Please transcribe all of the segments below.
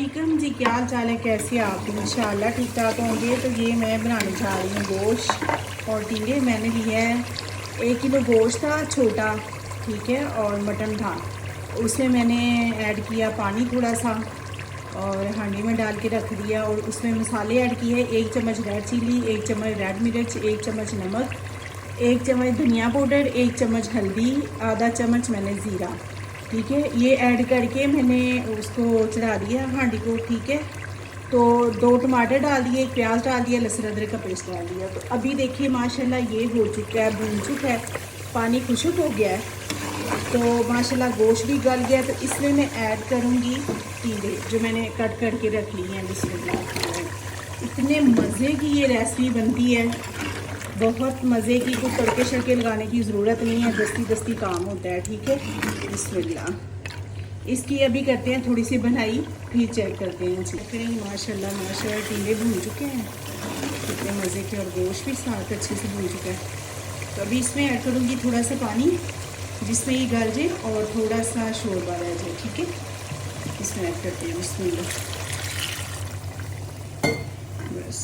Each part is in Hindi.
वालेकुम जी, क्या हाल चाल है, कैसे आप? इंशाल्लाह ठीक ठाक होंगे। तो ये मैं बनाने जा रही हूँ गोश्त और टींगे। मैंने लिया है 1 किलो गोश्त था छोटा, ठीक है, और मटन था। उसमें मैंने ऐड किया पानी थोड़ा सा और हांडी में डाल के रख दिया और उसमें मसाले ऐड किए। 1 चम्मच रेड चिली, 1 चम्मच रेड मिर्च, 1 चम्मच नमक, 1 चम्मच धनिया पाउडर, 1 चम्मच हल्दी, आधा चम्मच मैंने ज़ीरा, ठीक है। ये ऐड करके मैंने उसको चढ़ा दिया हांडी को, ठीक है। तो 2 टमाटर डाल दिए, 1 प्याज डाल दिया, लहसुन अदरक का पेस्ट डाल दिया। तो अभी देखिए माशाल्लाह ये हो चुका है, भून चुका है, पानी खुश्क हो गया है। तो माशाल्लाह गोश्त भी गल गया। तो इसमें मैं ऐड करूँगी टींगे जो मैंने कट करके रख ली हैं। बिस्मिल्लाह। इतने मज़े की ये रेसिपी बनती है, बहुत मज़े की। कोई तड़के शड़के लगाने की ज़रूरत नहीं है, दस्ती दस्ती काम होता है, ठीक है। बिस्मिल्लाह। इसकी अभी करते हैं थोड़ी सी बनाई, फिर चेक करते हैं जी। माशाल्लाह माशाल्लाह टींगे भून चुके हैं कितने मज़े के, और गोश्त भी साथ अच्छे से भून चुका है। तो अभी इसमें ऐड करूँगी थोड़ा सा पानी जिसमें ये गल जाए और थोड़ा सा शोरबा रह जाए, ठीक है। इसमें ऐड करते हैं बिस्मिल्लाह। बस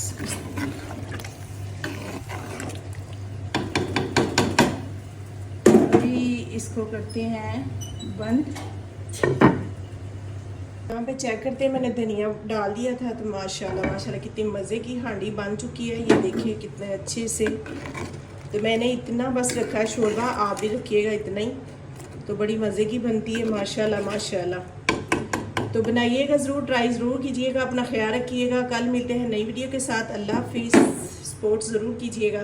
इसको करते हैं बंद। यहाँ पे चेक करते हैं, मैंने धनिया डाल दिया था। तो माशाल्लाह माशाल्लाह कितनी मज़े की हांडी बन चुकी है। ये देखिए कितने अच्छे से। तो मैंने इतना बस रखा है शोरबा, आप भी रखिएगा इतना ही, तो बड़ी मज़े की बनती है माशाल्लाह माशाल्लाह। तो बनाइएगा ज़रूर, ट्राई ज़रूर कीजिएगा, अपना ख्याल रखिएगा। कल मिलते हैं नई वीडियो के साथ। अल्लाह हाफिज़, सपोर्ट ज़रूर कीजिएगा।